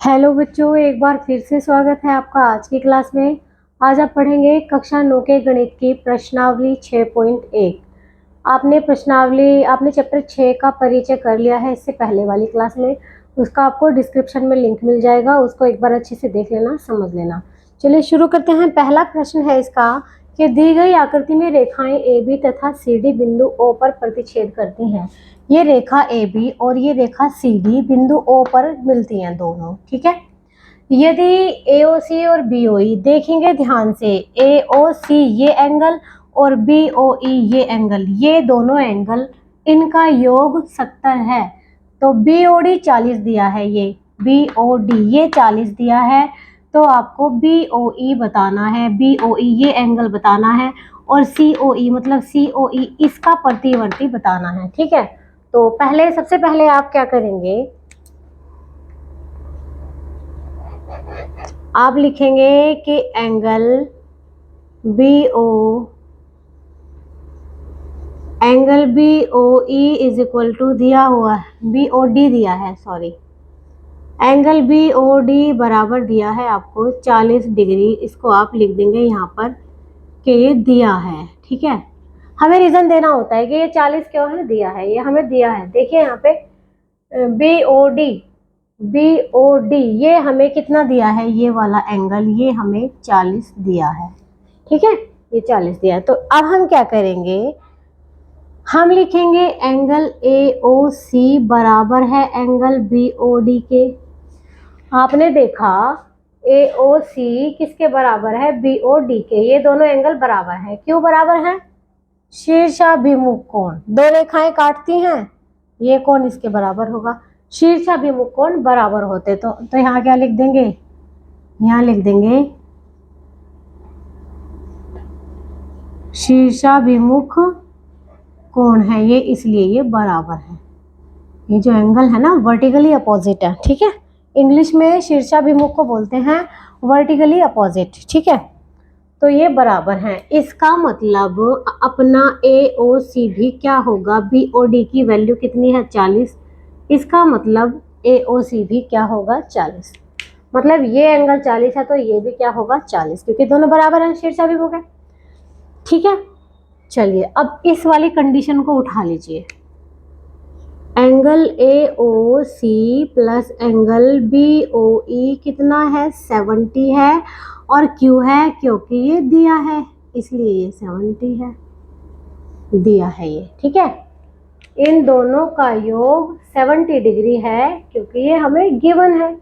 Hello बच्चों, एक बार फिर से स्वागत है आपका आज की क्लास में। आज आप पढ़ेंगे कक्षा 9 के गणित की प्रश्नावली 6.1। आपने चैप्टर 6 का परिचय कर लिया है इससे पहले वाली क्लास में। उसका आपको डिस्क्रिप्शन में लिंक मिल जाएगा, उसको एक बार अच्छे से देख लेना, समझ लेना। चलिए शुरू करते हैं। पहला प्रश्न है इसका कि दी गई आकृति में रेखाएं ए बी तथा सी डी बिंदु ओ पर प्रतिच्छेद करती हैं। ये रेखा ए बी और ये रेखा सी डी बिंदु ओ पर मिलती हैं दोनों, ठीक है। यदि ए ओ सी और बी ओ ई देखेंगे ध्यान से, ए ओ सी ये एंगल और बी ओ ई ये एंगल, ये दोनों एंगल इनका योग 70 है। तो बी ओ डी 40 दिया है, ये बी ओ डी ये 40 दिया है। तो आपको बी ओ ई बताना है, बी ओ ई ये एंगल बताना है और सी ओ ई मतलब सी ओ ई इसका प्रतिवर्ती बताना है, ठीक है। तो सबसे पहले आप क्या करेंगे, आप लिखेंगे कि angle B O E is equal to दिया हुआ है, बी ओ डी दिया है, sorry, angle B O D बराबर दिया है आपको 40 डिग्री। इसको आप लिख देंगे यहाँ पर कि ये दिया है, ठीक है। हमें रीजन देना होता है कि ये 40 क्यों है, दिया है, ये हमें दिया है। देखिए यहाँ पे बी ओ डी ये हमें कितना दिया है, ये वाला एंगल ये हमें 40 दिया है, ठीक है, ये 40 दिया है। तो अब हम क्या करेंगे, हम लिखेंगे एंगल ए ओ सी बराबर है एंगल बी ओ डी के। आपने देखा ए ओ सी किसके बराबर है, बी ओ डी के। ये दोनों एंगल बराबर है, क्यों बराबर है, शीर्षाभिमुख कोण, दो रेखाएं काटती हैं, ये कोण इसके बराबर होगा। शीर्षाभिमुख कोण बराबर होते तो यहाँ क्या लिख देंगे, यहाँ लिख देंगे शीर्षाभिमुख कोण है ये, इसलिए ये बराबर है। ये जो एंगल है ना वर्टिकली अपोजिट है, ठीक है। इंग्लिश में शीर्षाभिमुख को बोलते हैं वर्टिकली अपोजिट, ठीक है। तो ये बराबर है, इसका मतलब अपना ए ओ सी भी क्या होगा, बी ओ डी की वैल्यू कितनी है 40, इसका मतलब ए ओ सी भी क्या होगा 40। मतलब ये एंगल 40 है तो ये भी क्या होगा 40, क्योंकि दोनों बराबर हैं, शीर्षाभिमुख है, ठीक है। चलिए अब इस वाली कंडीशन को उठा लीजिए, angle A O C plus angle B O E कितना है 70 है, और क्यों है, क्योंकि ये दिया है इसलिए ये 70 है, दिया है ये, ठीक है। इन दोनों का योग 70 डिग्री है क्योंकि ये हमें गिवन है।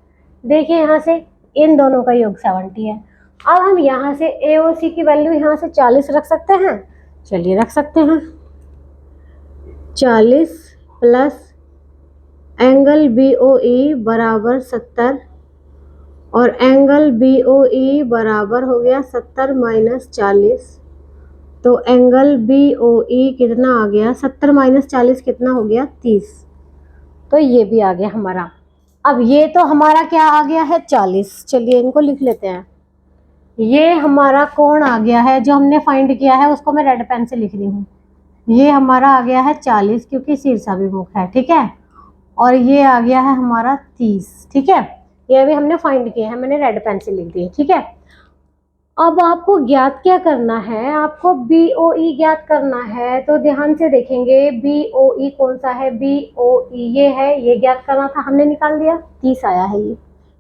देखिए यहाँ से इन दोनों का योग 70 है। अब हम यहाँ से ए ओ सी की वैल्यू यहाँ से 40 रख सकते हैं, चलिए रख सकते हैं। 40 प्लस एंगल बी ओ ई बराबर 70 और एंगल बी ओ ई बराबर हो गया 70 माइनस 40। तो एंगल बी ओ ई कितना आ गया, 70 माइनस 40 कितना हो गया 30। तो ये भी आ गया हमारा। अब ये तो हमारा क्या आ गया है 40, चलिए इनको लिख लेते हैं। ये हमारा कोण आ गया है, जो हमने फाइंड किया है उसको मैं रेड पेन से लिख रही हूँ। ये हमारा आ गया है 40 क्योंकि शीर्षाभिमुख है, ठीक है। और ये आ गया है हमारा 30, ठीक है। ये भी हमने फाइंड किया है, मैंने रेड पेन से लिख दिए, ठीक है। अब आपको ज्ञात क्या करना है, आपको बी ओ ई ज्ञात करना है। तो ध्यान से देखेंगे बी ओ ई कौन सा है, बी ओ ई ये है, ये ज्ञात करना था, हमने निकाल दिया, 30 आया है, ये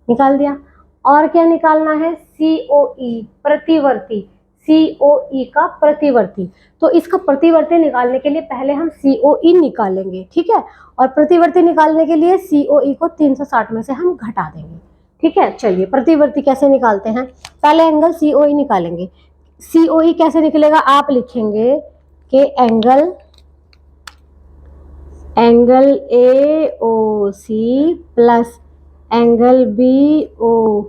निकाल दिया। और क्या निकालना है, सी ओ ई प्रतिवर्ती, सी ओ ई का प्रतिवर्ती। तो इसका प्रतिवर्ती निकालने के लिए पहले हम सी ओ ई निकालेंगे, ठीक है। और प्रतिवर्ती निकालने के लिए सी ओ ई को 360 में से हम घटा देंगे, ठीक है। चलिए प्रतिवर्ती कैसे निकालते हैं, पहले एंगल सी ओ ई निकालेंगे। सी ओ ई कैसे निकलेगा, आप लिखेंगे कि angle A O C plus angle B O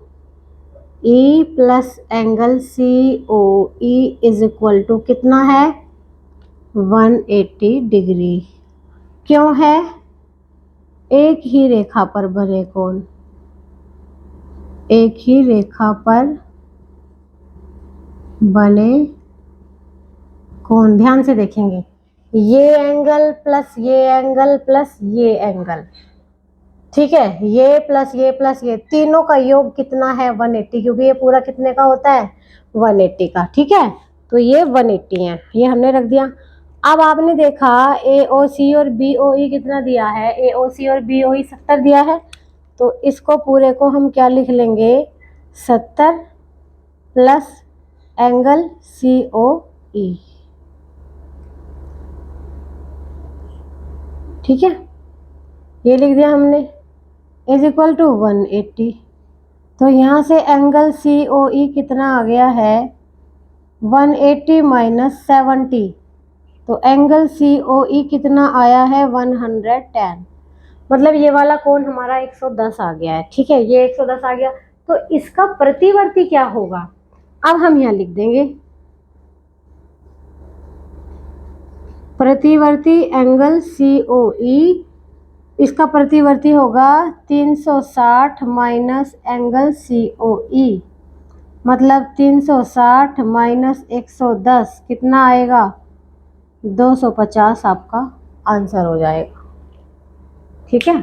E plus angle C O E is equal to कितना है 180 डिग्री। क्यों है, एक ही रेखा पर बने कोण, एक ही रेखा पर बने कोण। ध्यान से देखेंगे, ये एंगल प्लस ये एंगल प्लस ये एंगल, ठीक है, ये प्लस ये तीनों का योग कितना है 180, क्योंकि ये पूरा कितने का होता है 180 का। ठीक है, तो ये 180 है, ये हमने रख दिया। अब आपने देखा AOC और BOE कितना दिया है, AOC और BOE 70 दिया है, तो इसको पूरे को हम क्या लिख लेंगे 70 प्लस एंगल COE। ठीक है, ये लिख दिया हमने इज इक्वल टू 180। तो यहाँ से एंगल COE कितना आ गया है 180 माइनस 70, तो एंगल COE कितना आया है 110। मतलब ये वाला कोण हमारा 110 आ गया है। ठीक है, ये 110 आ गया, तो इसका प्रतिवर्ती क्या होगा, अब हम यहाँ लिख देंगे प्रतिवर्ती एंगल COE, इसका प्रतिवर्ती होगा 360 माइनस एंगल COE, मतलब 360 माइनस 110 कितना आएगा 250 आपका आंसर हो जाएगा। ठीक है,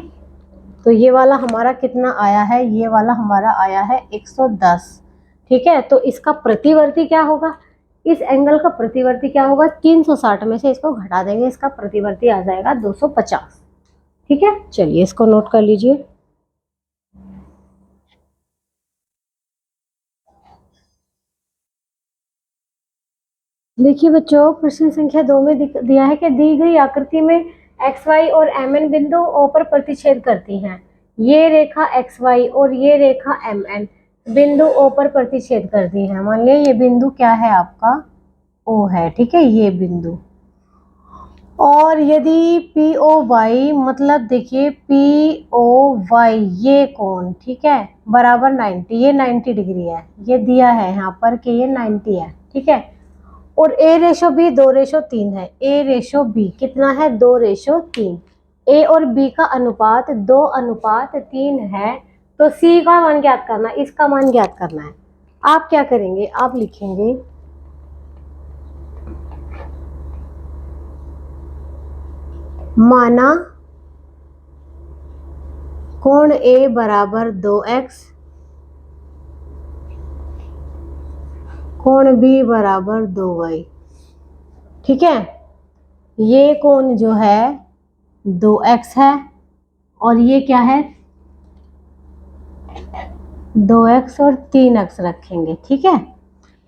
तो ये वाला हमारा कितना आया है, ये वाला हमारा आया है 110। ठीक है, तो इसका प्रतिवर्ती क्या होगा, इस एंगल का प्रतिवर्ती क्या होगा, 360 में से इसको घटा देंगे, इसका प्रतिवर्ती आ जाएगा 250। ठीक है, चलिए इसको नोट कर लीजिए। देखिए बच्चों, प्रश्न संख्या 2 में दिया है कि दी गई आकृति में XY और MN बिंदु O पर प्रतिच्छेद करती हैं। ये रेखा XY और ये रेखा MN बिंदु O पर प्रतिच्छेद करती है। मान लिया ये बिंदु क्या है आपका O है। ठीक है, ये बिंदु, और यदि POY, मतलब देखिए POY ये कोण, ठीक है, बराबर 90, ये 90 डिग्री है, ये दिया है यहाँ पर कि ये 90 है। ठीक है, और A/B 2/3 है, A/B कितना है 2/3, A और B का अनुपात 2:3 है, तो C का मान ज्ञात करना, इसका मान ज्ञात करना है। आप क्या करेंगे, आप लिखेंगे माना कोण A बराबर 2x, कोण B बराबर 2y। ठीक है, ये कोण जो है 2x है और ये क्या है 2x और 3x रखेंगे। ठीक है,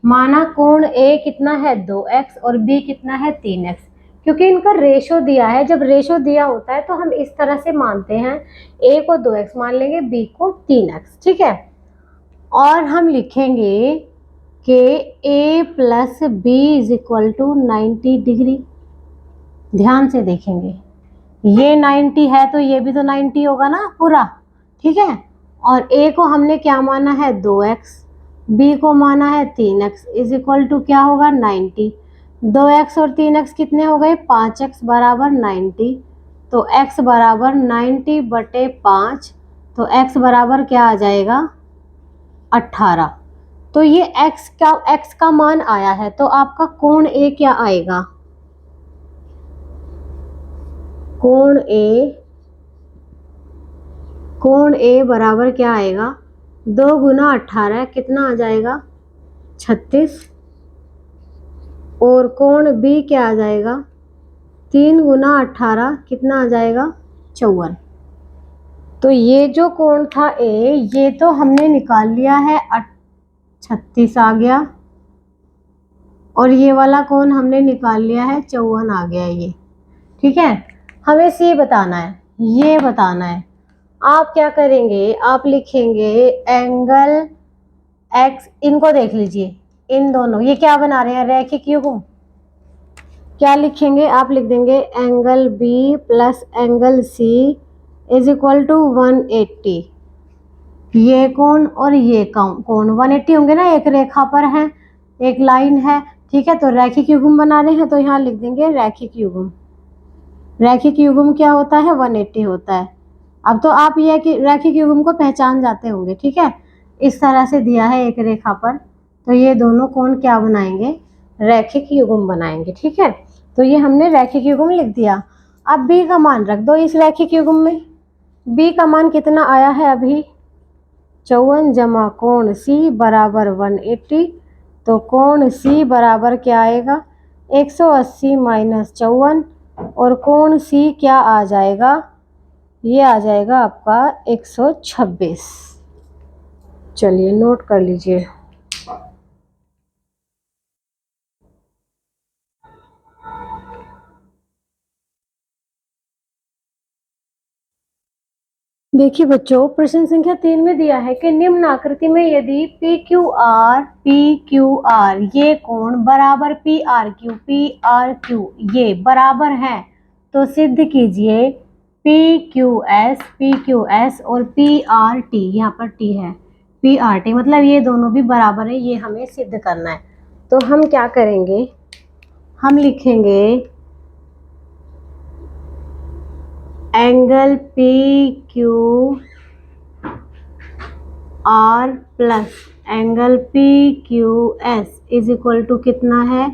माना कोण A कितना है 2x और B कितना है 3x, क्योंकि इनका रेशो दिया है। जब रेशो दिया होता है तो हम इस तरह से मानते हैं, A को 2x मान लेंगे, B को 3x। ठीक है, और हम लिखेंगे कि A plus B is equal to 90 degree. ध्यान से देखेंगे, ये 90 है तो ये भी तो 90 होगा ना पूरा। ठीक है, और A को हमने क्या माना है 2x, B को माना है 3x, इज इक्वल टू क्या होगा 90। 2x और 3x कितने हो गए 5x बराबर 90, तो x बराबर 90/5, तो x बराबर क्या आ जाएगा 18। तो ये x का मान आया है, तो आपका कोण A क्या आएगा, कोण A बराबर क्या आएगा 2 गुना 18 कितना आ जाएगा 36, और कोण B क्या आ जाएगा 3 गुना 18 कितना आ जाएगा 54। तो ये जो कोण था A, ये तो हमने निकाल लिया है 36 आ गया, और ये वाला कोण हमने निकाल लिया है 54 आ गया ये। ठीक है, हमें C बताना है, ये बताना है। आप क्या करेंगे, आप लिखेंगे एंगल X, इनको देख लीजिए, इन दोनों ये क्या बना रहे हैं रैखिक युग्म। क्या लिखेंगे, आप लिख देंगे angle B plus angle C is equal to 180। ये कोण और ये कोण 180 होंगे ना, एक रेखा पर है, एक लाइन है। ठीक है, तो रैखिक युग्म बना रहे हैं, तो यहाँ लिख देंगे रैखिक युग्म। रैखिक युग्म क्या होता है 180 होता है। अब तो आप ये कि रैखिक युग्म को पहचान जाते होंगे। ठीक है, इस तरह से दिया है एक रेखा पर, तो ये दोनों कोण क्या बनाएंगे रैखिक युग्म बनाएंगे। ठीक है, तो ये हमने रैखिक युग्म लिख दिया। अब B का मान रख दो इस रैखिक युग्म में, बी का मान कितना आया है अभी 54 जमा कोण सी बराबर 180। तो कोण सी बराबर क्या आएगा 180 माइनस 54 और कोण सी क्या आ जाएगा, ये आ जाएगा आपका 126। चलिए नोट कर लीजिए। देखिए बच्चों, प्रश्न संख्या 3 में दिया है कि निम्न आकृति में यदि पी क्यू आर ये कोण बराबर पी आर क्यू ये बराबर है तो सिद्ध कीजिए पी क्यू एस और पी आर टी, यहाँ पर टी है, पी आर टी मतलब ये दोनों भी बराबर है, ये हमें सिद्ध करना है। तो हम क्या करेंगे, हम लिखेंगे angle P Q R plus angle P Q S is equal to कितना है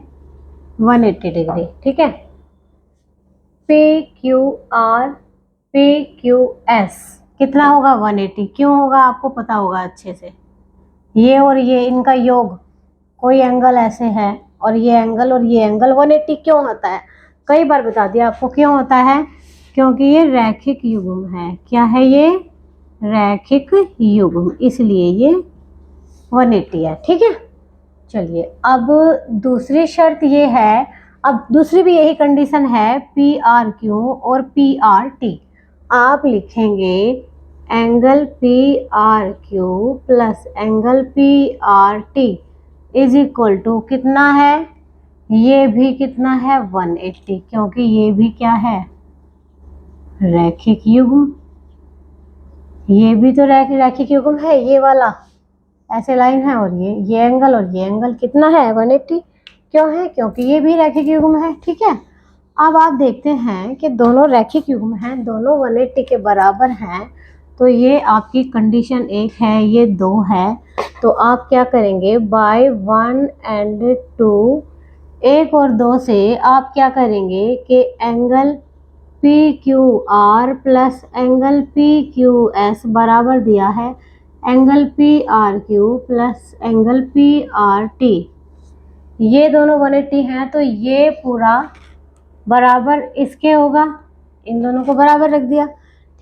180 डिग्री। ठीक है, P Q R P Q S कितना होगा 180। क्यों होगा आपको पता होगा अच्छे से, ये और ये इनका योग, कोई एंगल ऐसे है और ये एंगल 180 क्यों होता है, कई बार बता दिया आपको क्यों होता है, क्योंकि ये रैखिक युग्म है। क्या है ये, रैखिक युग्म, इसलिए ये 180 है। ठीक है, चलिए अब दूसरी शर्त ये है, अब दूसरी भी यही कंडीशन है पी आर क्यू और पी आर टी। आप लिखेंगे angle P R Q plus angle P R T is equal to कितना है, ये भी कितना है 180, क्योंकि ये भी क्या है रैखिक युग्म, ये भी तो रैखिक युग्म है, ये वाला ऐसे लाइन है और ये एंगल और ये एंगल कितना है 180। क्यों है, क्योंकि ये भी रैखिक युग्म है। ठीक है, अब आप देखते हैं कि दोनों रैखिक युग्म हैं, दोनों 180 के बराबर हैं, तो ये आपकी कंडीशन 1 है, ये 2 है। तो आप क्या करेंगे, बाय 1 एंड 2, 1 और 2 से आप क्या करेंगे कि angle P Q R plus angle P Q S बराबर दिया है angle P R Q plus angle P R T. ये दोनों 180 हैं तो ये पूरा बराबर इसके होगा, इन दोनों को बराबर रख दिया।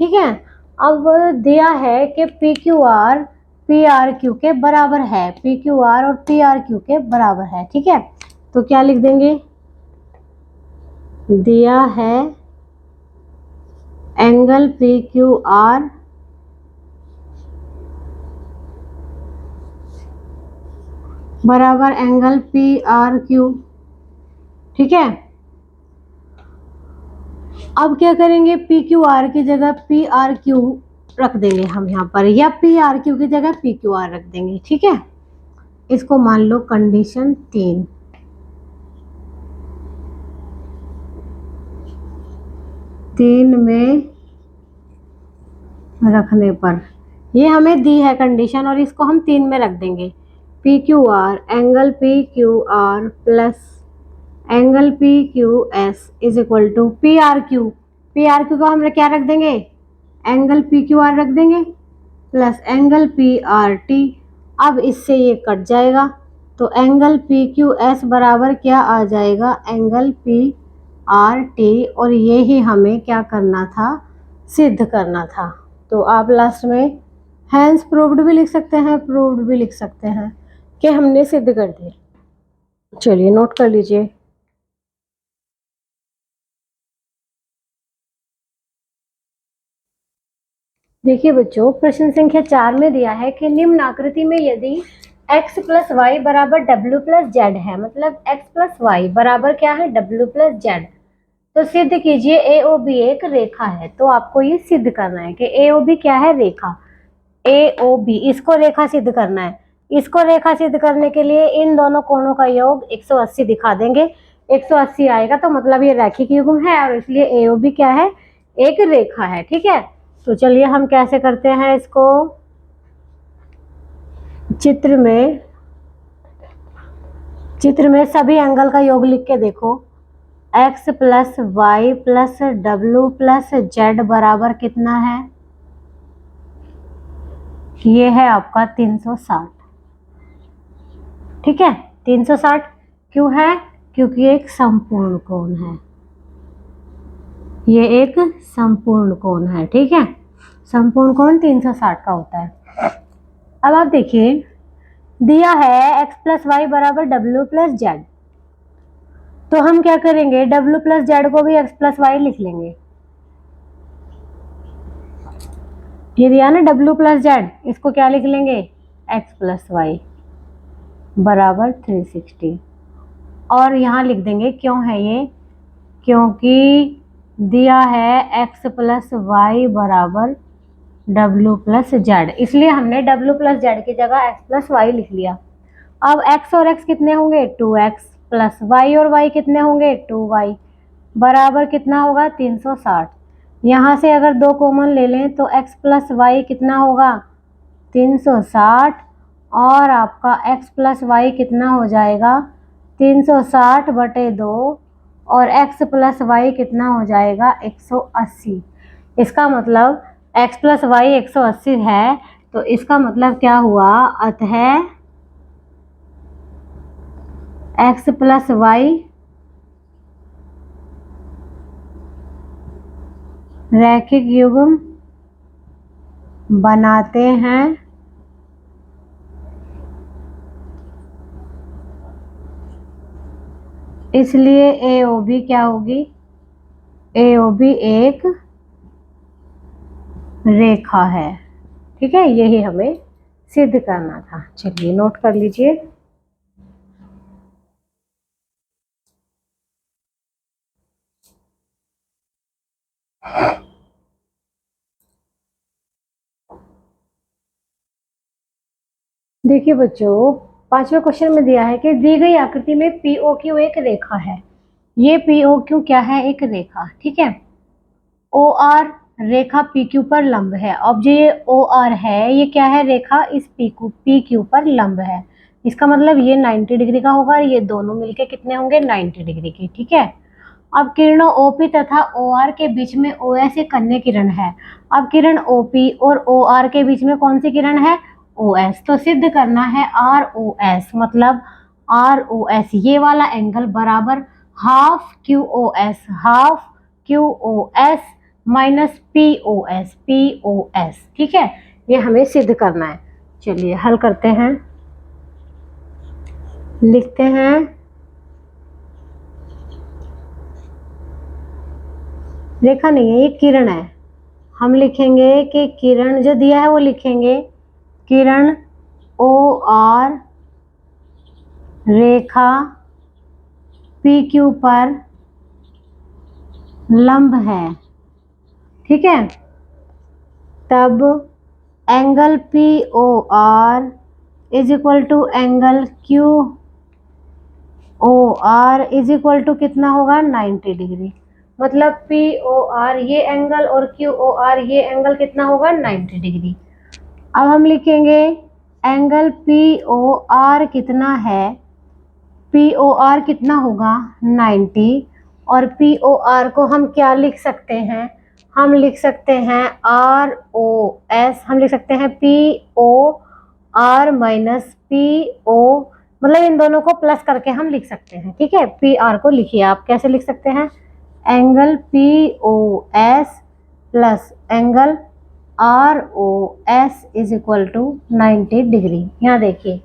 ठीक है, अब दिया है कि P Q R P R Q के बराबर है, पी क्यू आर और पी आर क्यू के बराबर है। ठीक है, तो क्या लिख देंगे, दिया है एंगल पी क्यू आर बराबर एंगल पी आर क्यू। ठीक है, अब क्या करेंगे, पी क्यू आर की जगह पी आर क्यू रख देंगे हम यहाँ पर, या पी आर क्यू की जगह पी क्यू आर रख देंगे। ठीक है, इसको मान लो कंडीशन 3। में रखने पर ये हमें दी है कंडीशन और इसको हम 3 में रख देंगे, P Q R angle P Q R plus angle P Q S is equal to P R Q को हम क्या रख देंगे, एंगल पी क्यू आर रख देंगे plus angle P R T. अब इससे ये कट जाएगा तो एंगल पी क्यू एस बराबर क्या आ जाएगा, एंगल पी आर टी, और ये ही हमें क्या करना था, सिद्ध करना था। तो आप लास्ट में हैंस प्रूव्ड भी लिख सकते हैं, प्रूव्ड भी लिख सकते हैं कि हमने सिद्ध कर दिया। चलिए नोट कर लीजिए। देखिए बच्चों, प्रश्न संख्या 4 में दिया है कि निम्न आकृति में यदि x प्लस वाई बराबर डब्ल्यू प्लस जेड है, मतलब x प्लस वाई बराबर क्या है डब्ल्यू प्लस जेड, तो सिद्ध कीजिए ए ओ बी एक रेखा है। तो आपको ये सिद्ध करना है कि ए ओ बी क्या है, रेखा। ए ओ बी, इसको रेखा सिद्ध करना है। इसको रेखा सिद्ध करने के लिए इन दोनों कोणों का योग 180 दिखा देंगे, 180 आएगा तो मतलब ये रैखिक युग्म है और इसलिए ए ओ बी क्या है, एक रेखा है। ठीक है, तो चलिए हम कैसे करते हैं इसको, चित्र में सभी एंगल का योग लिख के देखो, x plus Y plus W plus Z बराबर कितना है ये है आपका 360। ठीक है, 360 क्यों है? क्योंकि एक संपूर्ण कोण है, ये एक संपूर्ण कोण है। ठीक है, संपूर्ण कोण 360 का होता है। अब आप देखिए, दिया है x प्लस वाई बराबर डब्ल्यू प्लस जेड, तो हम क्या करेंगे, डब्ल्यू प्लस जेड को भी x प्लस वाई लिख लेंगे। ये दिया ना डब्ल्यू प्लस जेड, इसको क्या लिख लेंगे, x प्लस वाई बराबर 360। और यहाँ लिख देंगे, क्यों है ये, क्योंकि दिया है x प्लस वाई बराबर डब्ल्यू प्लस जेड, इसलिए हमने डब्ल्यू प्लस जेड की जगह x प्लस वाई लिख लिया। अब x और x कितने होंगे, 2x प्लस y और y कितने होंगे, 2y बराबर कितना होगा, 360। यहाँ से अगर 2 कॉमन ले लें तो x प्लस वाई कितना होगा, 360, और आपका x प्लस वाई कितना हो जाएगा, 360/2, और x प्लस वाई कितना हो जाएगा, 180। इसका मतलब x प्लस वाई 180 है, तो इसका मतलब क्या हुआ, अतः x प्लस वाई रैखिक युग्म बनाते हैं, इसलिए AOB क्या होगी, AOB एक रेखा है। ठीक है, यही हमें सिद्ध करना था। चलिए नोट कर लीजिए। देखिए बच्चों, 5वें क्वेश्चन में दिया है कि दी गई आकृति में POQ एक रेखा है। ये POQ क्या है, एक रेखा। ठीक है, OR रेखा PQ पर लंब है। अब जो ये OR है, ये क्या है, रेखा इस PQ पर लंब है। इसका मतलब ये 90 डिग्री का होगा, और ये दोनों मिलके कितने होंगे, 90 डिग्री के। ठीक है, अब किरणों OP तथा OR के बीच में OS एक अन्य किरण है। अब किरण OP और OR के बीच में कौन सी किरण है, OS। तो सिद्ध करना है ROS, मतलब ROS ये वाला एंगल बराबर half QOS, half QOS minus POS। ठीक है, ये हमें सिद्ध करना है। चलिए हल करते हैं, लिखते हैं। रेखा नहीं है, ये किरण है। हम लिखेंगे कि किरण जो दिया है वो लिखेंगे, किरण OR रेखा PQ पर लंब है। ठीक है, तब angle POR is equal to angle QOR is equal to कितना होगा, 90 डिग्री। मतलब POR ये एंगल और QOR ये एंगल कितना होगा, 90 डिग्री। अब हम लिखेंगे एंगल POR कितना है, POR कितना होगा, 90, और POR को हम क्या लिख सकते हैं, हम लिख सकते हैं ROS, हम लिख सकते हैं POR माइनस PO, मतलब इन दोनों को प्लस करके हम लिख सकते हैं। ठीक है, PR को लिखिए आप, कैसे लिख सकते हैं, angle POS plus angle ROS is equal to 90 degree. यहाँ देखिए,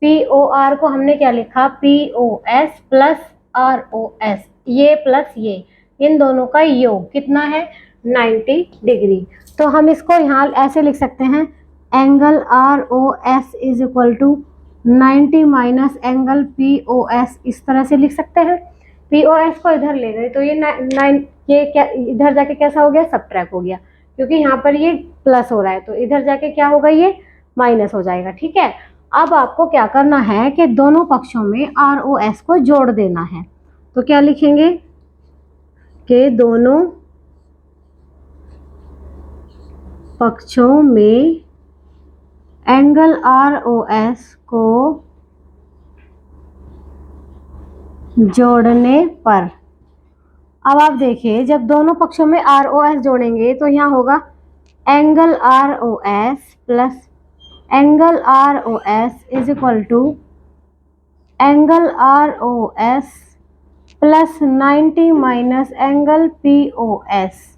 POR को हमने क्या लिखा, POS प्लस ROS, ये प्लस ये, इन दोनों का योग कितना है, 90 डिग्री। तो हम इसको यहाँ ऐसे लिख सकते हैं, angle ROS is equal to 90 minus angle POS, इस तरह से लिख सकते हैं। POS को इधर ले गए तो ये क्या इधर जाके कैसा हो गया, सब्ट्रैक्ट हो गया, क्योंकि यहाँ पर ये प्लस हो रहा है, तो इधर जाके क्या होगा, ये माइनस हो जाएगा। ठीक है, अब आपको क्या करना है कि दोनों पक्षों में ROS को जोड़ देना है। तो क्या लिखेंगे कि दोनों पक्षों में एंगल ROS को जोड़ने पर, अब आप देखिए जब दोनों पक्षों में ROS जोड़ेंगे तो यहाँ होगा angle ROS plus angle R O S is equal to angle R O S plus 90 minus angle P O S.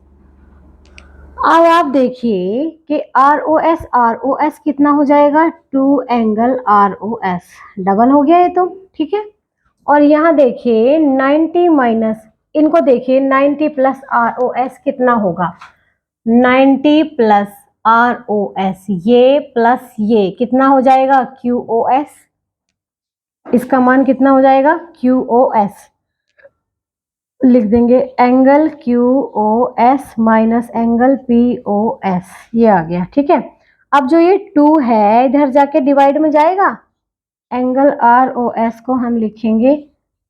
अब आप देखिए कि आर ओ एस कितना हो जाएगा, 2 angle R O S, double हो गया ये तो, ठीक है। और यहाँ देखिए 90 माइनस, इनको देखिए 90 प्लस आर ओ एस कितना होगा, 90 प्लस आर ओ एस, ये प्लस ये कितना हो जाएगा, क्यू ओ एस। इसका मान कितना हो जाएगा, क्यू ओ एस। लिख देंगे angle Q O S minus angle P O S, ये आ गया, ठीक है। अब जो ये 2 है इधर जाके डिवाइड में जाएगा, एंगल आर ओ एस को हम लिखेंगे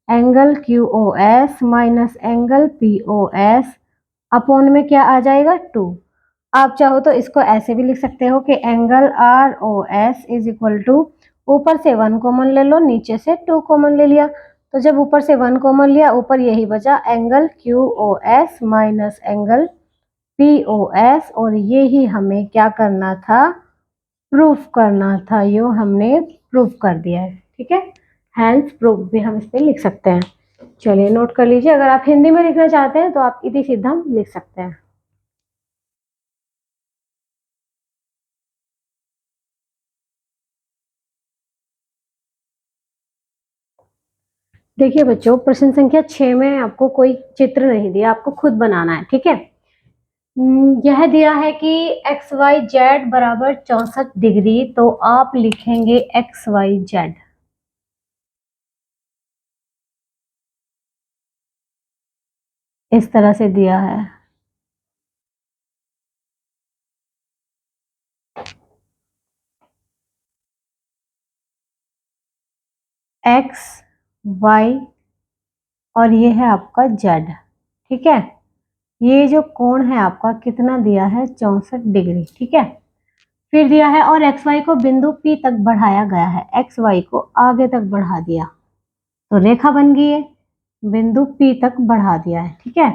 angle Q O S minus angle P O S, upon में क्या आ जाएगा, 2। आप चाहो तो इसको ऐसे भी लिख सकते हो कि angle R O S is equal to, ऊपर से 1 कॉमन ले लो, नीचे से 2 कॉमन ले लिया, तो जब ऊपर से 1 कॉमन लिया, ऊपर यही बचा angle Q O S minus angle P O S, और ये ही हमें क्या करना था, प्रूफ करना था। यो हमने प्रूफ कर दिया है, ठीक है। हैंस प्रूफ भी हम इस पे लिख सकते हैं। चलिए नोट कर लीजिए, अगर आप हिंदी में लिखना चाहते हैं तो आप इति सीधा लिख सकते हैं। देखिए बच्चों, प्रश्न संख्या 6 में आपको कोई चित्र नहीं दिया, आपको खुद बनाना है, ठीक है। यह दिया है कि एक्स वाई जेड बराबर 64 डिग्री, तो आप लिखेंगे एक्स वाई जेड। इस तरह से दिया है, एक्स वाई और ये है आपका जेड, ठीक है। ये जो कोण है आपका कितना दिया है, 64 डिग्री, ठीक है। फिर दिया है और एक्स वाई को बिंदु P तक बढ़ाया गया है, एक्स वाई को आगे तक बढ़ा दिया, तो रेखा बन गई है, बिंदु P तक बढ़ा दिया है, ठीक है।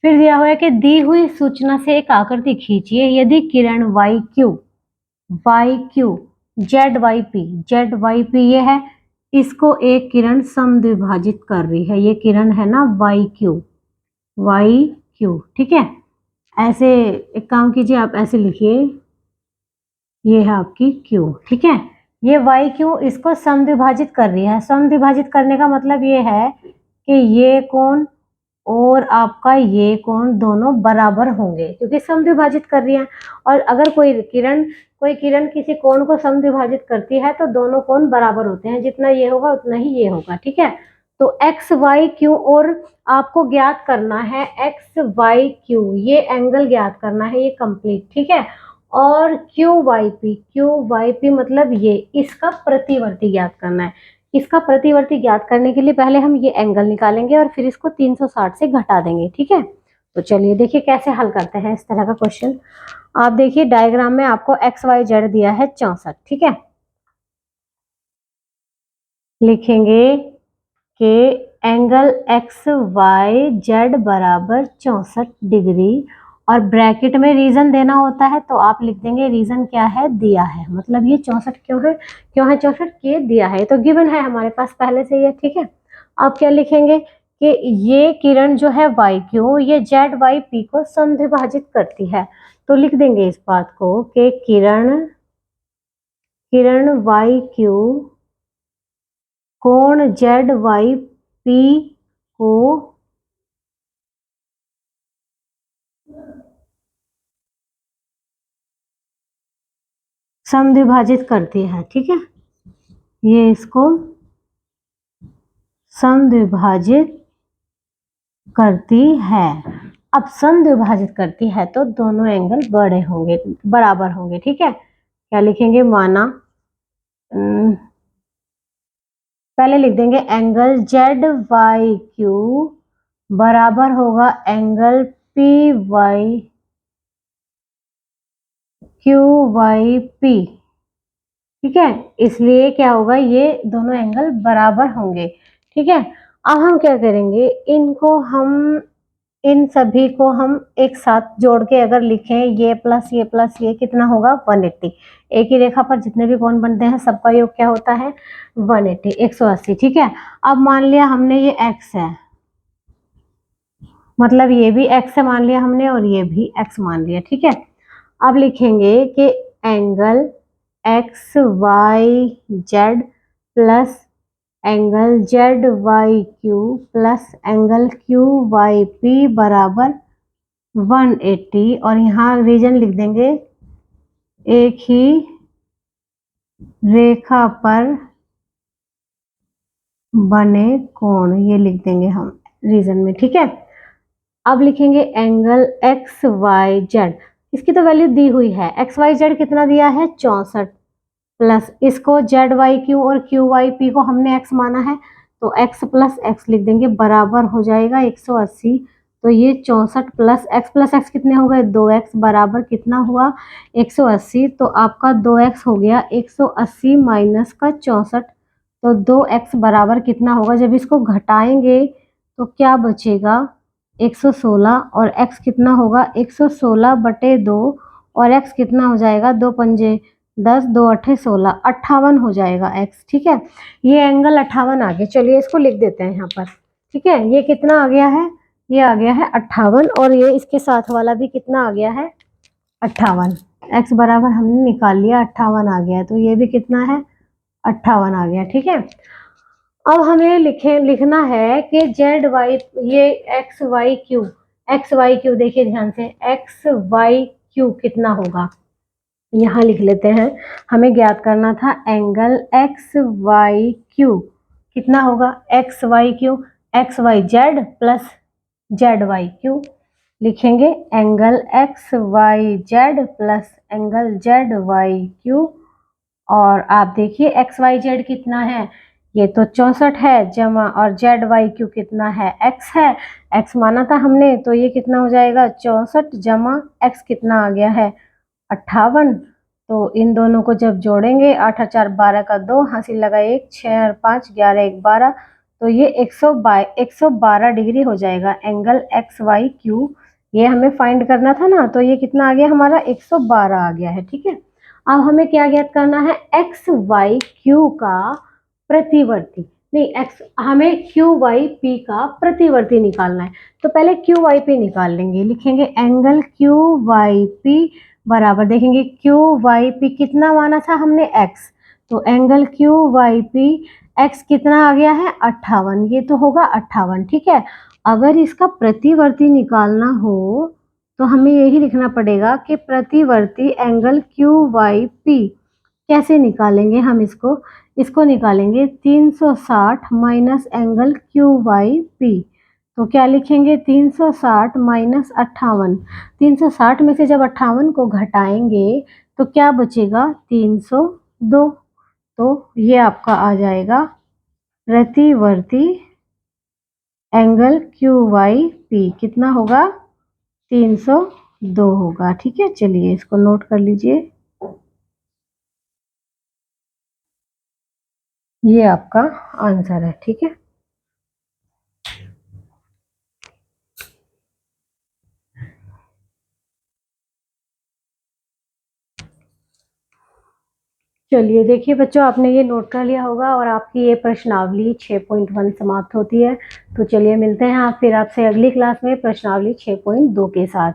फिर दिया हुआ है कि दी हुई सूचना से एक आकृति खींचिए, यदि किरण Y Q Z Y P ये है, इसको एक किरण समद्विभाजित कर रही है, ये किरण है ना वाई क्यू, ठीक है। ऐसे एक काम कीजिए, आप ऐसे लिखिए, ये है आपकी क्यू, ठीक है। ये वाई क्यू इसको समद्विभाजित कर रही है, समद्विभाजित करने का मतलब ये है कि ये कोण और आपका ये कोण दोनों बराबर होंगे, क्योंकि समद्विभाजित कर रही है। और अगर कोई किरण किसी कोण को समद्विभाजित करती है तो दोनों कोण बराबर होते हैं, जितना ये होगा उतना ही ये होगा, ठीक है। तो एक्स वाई क्यू, और आपको ज्ञात करना है एक्स वाई क्यू, ये एंगल ज्ञात करना है, ये कंप्लीट, ठीक है। और क्यू वाई पी मतलब ये, इसका प्रतिवर्ती ज्ञात करना है। इसका प्रतिवर्ती ज्ञात करने के लिए पहले हम ये एंगल निकालेंगे और फिर इसको 360 से घटा देंगे, ठीक है। तो चलिए देखिए कैसे हल करते हैं इस तरह का क्वेश्चन। आप देखिए डायग्राम में आपको एक्स वाई जेड दिया है 64, ठीक है। लिखेंगे कि एंगल एक्स वाई जेड बराबर 64 डिग्री, और ब्रैकेट में रीजन देना होता है तो आप लिख देंगे रीजन क्या है, दिया है, मतलब ये 64 क्यों है 64, के दिया है, तो गिवन है हमारे पास पहले से ये, ठीक है। आप क्या लिखेंगे कि ये किरण जो है वाई क्यू, ये जेड वाई पी को समद्विभाजित करती है, तो लिख देंगे इस बात को कि किरण वाई क्यू कोण जेड वाई पी को समद्विभाजित करती है, ठीक है। ये इसको समद्विभाजित करती है। अब समद्विभाजित करती है तो दोनों एंगल बड़े होंगे, बराबर होंगे, ठीक है। क्या लिखेंगे, माना पहले लिख देंगे एंगल जेड वाई क्यू बराबर होगा angle P Y Q Y P, ठीक है। इसलिए क्या होगा, ये दोनों एंगल बराबर होंगे, ठीक है। अब हम क्या करेंगे, इनको हम इन सभी को हम एक साथ जोड़ के अगर लिखें, ये प्लस ये कितना होगा 180। एक ही रेखा पर जितने भी कोण बनते हैं सबका योग क्या होता है 180, 180। ठीक है, अब मान लिया हमने ये x है, मतलब ये भी x है मान लिया हमने और ये भी x मान लिया। ठीक है, अब लिखेंगे कि angle X Y Z plus angle Z Y Q plus angle Q Y P बराबर 180, और यहाँ रीजन लिख देंगे एक ही रेखा पर बने कोण, ये लिख देंगे हम रीजन में। ठीक है, अब लिखेंगे एंगल एक्स वाई जेड, इसकी तो वैल्यू दी हुई है, एक्स वाई जेड कितना दिया है 64, प्लस इसको जेड वाई क्यू और क्यू वाई पी को हमने एक्स माना है तो एक्स प्लस एक्स लिख देंगे, बराबर हो जाएगा 180। तो ये 64 प्लस एक्स कितने हो गए 2x, बराबर कितना हुआ 180। तो आपका 2x हो गया 180 माइनस का 64, तो 2x बराबर कितना होगा, जब इसको घटाएंगे तो क्या बचेगा 116, और x कितना होगा 116/2, और x कितना हो जाएगा 2 पंजे 10, 2 अट्ठे 16, 58 हो जाएगा x। ठीक है, ये एंगल 58 आ गया। चलिए इसको लिख देते हैं यहाँ पर। ठीक है, ये कितना आ गया है, ये आ गया है 58, और ये इसके साथ वाला भी कितना आ गया है 58। x बराबर हमने निकाल लिया 58 आ गया है, तो ये भी कितना है 58 आ गया। ठीक है, अब हमें लिखना है कि जेड वाई, ये एक्स वाई क्यू देखिए ध्यान से, एक्स वाई क्यू कितना होगा, यहाँ लिख लेते हैं। हमें ज्ञात करना था एंगल एक्स वाई क्यू कितना होगा, X Y Q X Y Z plus Z Y Q, लिखेंगे angle X Y Z plus angle Z Y Q. और आप देखिए एक्स वाई जेड कितना है, ये तो 64 है जमा, और जेड वाई क्यू कितना है एक्स है, एक्स माना था हमने, तो ये कितना हो जाएगा 64 जमा एक्स कितना आ गया है 58। तो इन दोनों को जब जोड़ेंगे 8 और 4 12 का 2, हासिल लगा 1, 6 और 5 11 1 12, तो ये 112 डिग्री हो जाएगा एंगल एक्स वाई क्यू। ये हमें फाइंड करना था ना, तो ये कितना आ गया हमारा 112 आ गया है। ठीक है, अब हमें क्या ज्ञात करना है, एक्स वाई क्यू का प्रतिवर्ती, नहीं एक्स, हमें क्यू वाई पी का प्रतिवर्ती निकालना है। तो पहले क्यू वाई पी निकाल लेंगे, लिखेंगे एंगल क्यू वाई पी बराबर, देखेंगे क्यू वाई पी कितना माना था हमने एक्स, तो angle Q Y P X कितना आ गया है 58, ये तो होगा 58। ठीक है, अगर इसका प्रतिवर्ती निकालना हो तो हमें यही लिखना पड़ेगा कि प्रतिवर्ती एंगल क्यू वाई पी कैसे निकालेंगे हम इसको निकालेंगे 360 minus angle Q Y P. तो क्या लिखेंगे 360 माइनस 58, 360 में से जब 58 को घटाएंगे तो क्या बचेगा 302। तो ये आपका आ जाएगा प्रतिवर्ती एंगल क्यू वाई पी कितना होगा 302 होगा। ठीक है, चलिए इसको नोट कर लीजिए, ये आपका आंसर है। ठीक है, चलिए देखिए बच्चों, आपने ये नोट कर लिया होगा और आपकी ये प्रश्नावली 6.1 समाप्त होती है। तो चलिए मिलते हैं आप फिर आपसे अगली क्लास में प्रश्नावली 6.2 के साथ।